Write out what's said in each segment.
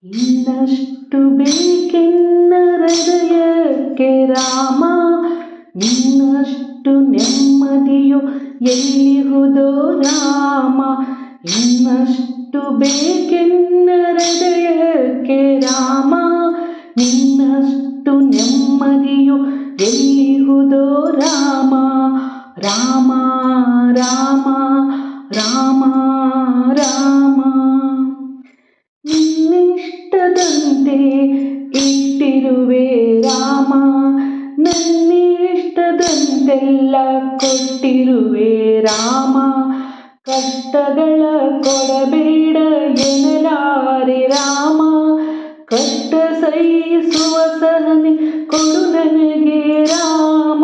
ಇನ್ನಷ್ಟು ಬೇಕೆನ್ನ ಹೃದಯಕ್ಕೆ ರಾಮ, ಇನ್ನಷ್ಟು ನೆಮ್ಮದಿಯು ಎಲ್ಲಿಹುದೋ ರಾಮ. ಇನ್ನಷ್ಟು ಬೇಕೆನ್ನ ಹೃದಯಕ್ಕೆ ರಾಮ, ನಿನ್ನಷ್ಟು ನೆಮ್ಮದಿಯು ಎಲ್ಲಿಹುದೋ ರಾಮ. ರಾಮ ರಾಮ ರಾಮ ರಾಮ, ನಿನ್ನಿಷ್ಟದಂತೆ ಇಟ್ಟಿರುವೆ ರಾಮ, ನನ್ನಿಷ್ಟದಂತೆಲ್ಲ ಕೊಟ್ಟಿರುವೆ ರಾಮ. ಕಷ್ಟಗಳ ಕೊಡಬೇಡ ಎನ್ನಲಾರೆ ರಾಮ, ಕಷ್ಟ ಸಹಿಸುವ ಸಹನೆ ಕೊಡು ನನಗೆ ರಾಮ.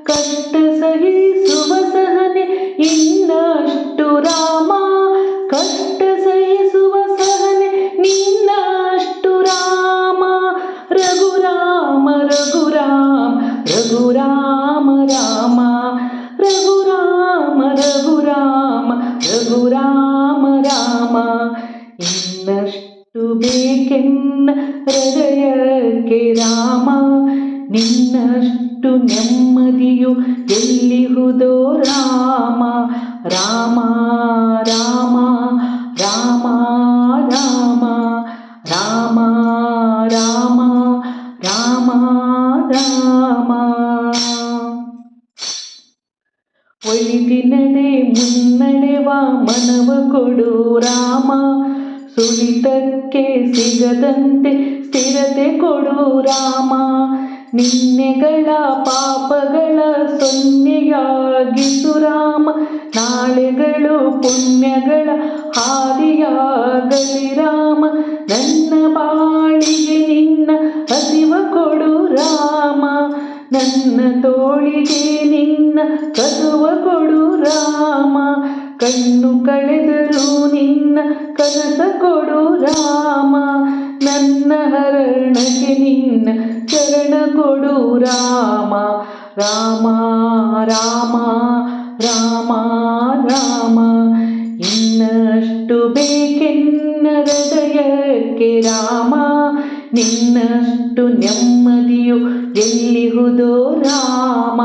ಕಷ್ಟ ಸಹಿಸುವ ಸಹನೆ ಇನ್ನಷ್ಟು ರಾಮ, ಕಷ್ಟ ಸಹಿಸುವ ಸಹನೆ ನಿನ್ನಷ್ಟು ರಾಮ. ರಘುರಾಮ ರಘುರಾಮ ರಘುರಾಮ ರಾಮ, ರಘುರಾಮ ರಘುರಾಮ ರಘುರಾಮ ರಾಮ. ಇನ್ನಷ್ಟು ಬೇಕೆನ್ನ ಹೃದಯಕ್ಕೆ ರಾಮ, ನಿನ್ನಷ್ಟು ನೆಮ್ಮದಿಯು ಎಲ್ಲಿಹುದೋ ರಾಮ. ರಾಮ ರಾಮ ರಾಮ ರಾಮ ರಾಮ ರಾಮ ರಾಮ ರಾಮ. ಒಳಿತಿನಡೆ ಮುನ್ನಡೆವ ಮನವ ಕೊಡು ರಾಮ, ಸುಳಿತಕ್ಕೆ ಸಿಗದಂತೆ ಸ್ಥಿರತೆ ಕೊಡು ರಾಮ. ನಿನ್ನೆಗಳ ಪಾಪಗಳ ಸೊನ್ನೆಯಾಗಿಸು ರಾಮ, ನಾಳೆಗಳು ಪುಣ್ಯಗಳ ಹಾದಿಯಾಗಲಿ ರಾಮ. ನನ್ನ ಬಾಳಿಗೆ ನಿನ್ನ ಹಸಿವ ಕೊಡು ರಾಮ, ನನ್ನ ತೋಳಿಗೆ ನಿನ್ನ ಕಸುವ ಕೊಡು ರಾಮ. ಕಣ್ಣು ಕಳೆದರೂ ನಿನ್ನ ಕನಸ ಕೊಡು ರಾಮ, ನನ್ನ ಹರಣಕ್ಕೆ ನಿನ್ನ ಚರಣ ಕೊಡು ರಾಮ. ರಾಮ ರಾಮ ರಾಮ ರಾಮ, ಇನ್ನಷ್ಟು ಬೇಕೆನ್ನ ಹೃದಯಕ್ಕೆ ರಾಮ, ನಿನ್ನಷ್ಟು ನೆಮ್ಮದಿಯು ಎಲ್ಲಿಹುದೋ ರಾಮ.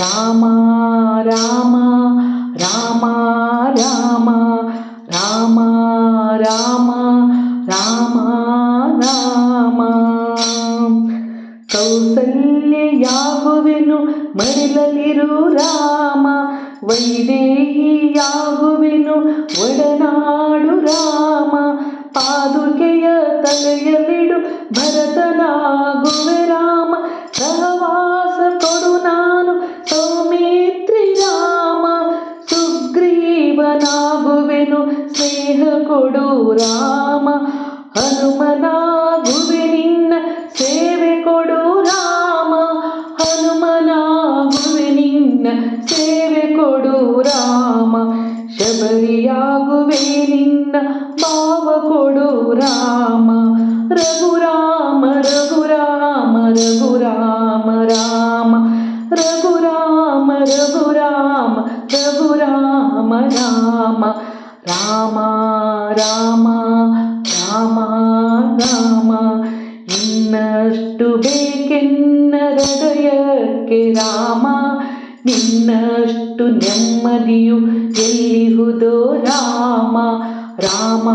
ರಾಮ ರಾಮ ರಾಮ ರಾಮ ರಾಮ ರಾಮ ರಾಮ ರಾಮ. ಕೌಸಲ್ಯೆಯಾಗುವೆನು ಮಡಿಲಲ್ಲಿರು ರಾಮ, ವೈದೇಹಿಯಾಗುವೆನು ಒಡನಾಡು ರಾಮ. ಪಾದುಕೆಯ ತಲೆಯಲ್ಲಿಡು ಭರತನಾಗುವೆ ರಾಮ, ಸಹವಾಸ ಕೊಡು ನಾನು ಸೌಮಿತ್ರಿ ರಾಮ. ಸುಗ್ರೀವನಾಗುವೆನು ಸ್ನೇಹ ಕೊಡು ರಾಮ, ಹನುಮನಾಗುವೆ ನಿನ್ನ ಸೇವೆ ಕೊಡು ರಾಮ. ಹನುಮನಾಗುವೆ ನಿನ್ನ ಸೇವೆ ಕೊಡು ರಾಮ, ಶಬರಿಯಾಗುವೆ ನಿನ್ನ ಭಾವ ಕೊಡು ರಾಮ. ರಘುರಾಮ ರಘುರಾಮ ರಘುರಾಮ ರಾಮ, ರಘುರಾಮ ರಘುರಾಮ ರಘುರಾಮ ರಾಮ. ರಾಮ ರಾಮ ರಾಮ ರಾಮ, ಇನ್ನಷ್ಟು ಬೇಕೆನ್ನ ಹೃದಯಕ್ಕೆ ರಾಮ, ನಿನ್ನಷ್ಟು ನೆಮ್ಮದಿಯು ಎಲ್ಲಿಹುದೋ ರಾಮ. ರಾಮ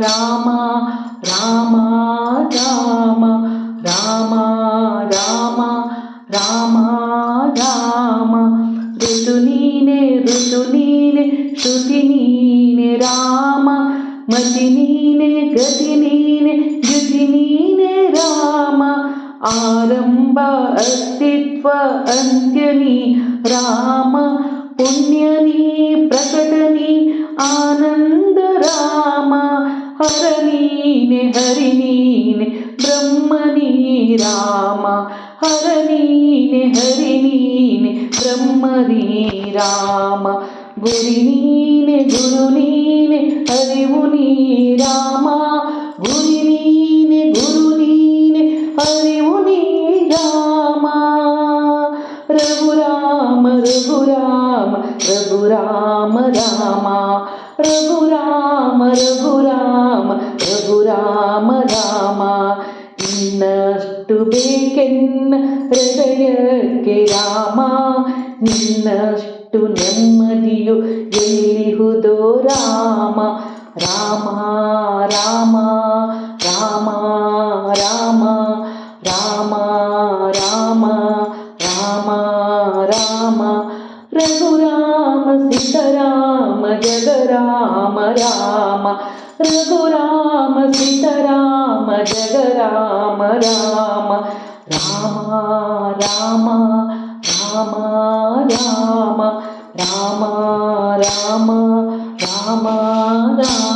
ರಾಮ ರಾಮ ರಾಮ ರಾಮ ರಾಮ ರಾಮ ರಾಮ. ಋತು ನೀನೆ ಶ್ರುತಿ ನೀನೆ ರಾಮ, ಮತಿ ನೀನೆ ಗತಿ ನೀನೆ ಯುತಿ ನೀನೆ ರಾಮ. ಆರಂಭ ಅಸ್ತಿತ್ವ ಅಂತ್ಯ ನೀ ರಾಮ, ಪುಣ್ಯ ನೀ ಪ್ರಕಟ ನೀ ಆನಂದ ರಾಮ. ಹರ ನೀನೆ ಹರಿ ನೀನೆ ಬ್ರಹ್ಮ ನೀ ರಾಮ, ಹರ ನೀನೆ ಹರಿ ನೀನೆ ಬ್ರಹ್ಮ ನೀ ರಾಮ. ಗುರಿ ನೀನೆ ಗುರು ನೀನೆ ಅರಿವು ನೀ ರಾಮ, ಗುರಿ ನೀನೆ ಗುರು ನೀನೆ ಅರಿವು ನೀ ರಾಮ. ರಘುರಾಮ ರಘುರಾಮ ರಘುರಾಮ ರಾಮ, ರಘುರಾಮ ರಘುರಾಮ ರಘುರಾಮ ರಾಮ ರಾಮ ಇನ್ನಷ್ಟು ಬೇಕೆನ್ನ ಹೃದಯಕ್ಕೆ ರಾಮ ನಿನ್ನಷ್ಟು ನೆಮ್ಮದಿಯು ಎಲ್ಲಿಹುದೋ ರಾಮ ರಾಮ ರಾಮ ರಾಮ ರಾಮ ರಾಮ ರಾಮ ರಾಮ ರಾಮ ರಘುರಾಮ ಸೀತಾರಾಮ ಜಗರಾಮ ರಾಮ ರಘುರಾಮ ಸೀತಾರಾಮ ಜಗರಾಮ ರಾಮ ರಾಮ ರಾಮ ರಾಮ ರಾಮ ರಾಮ ರಾಮ ರಾಮ ರಾಮ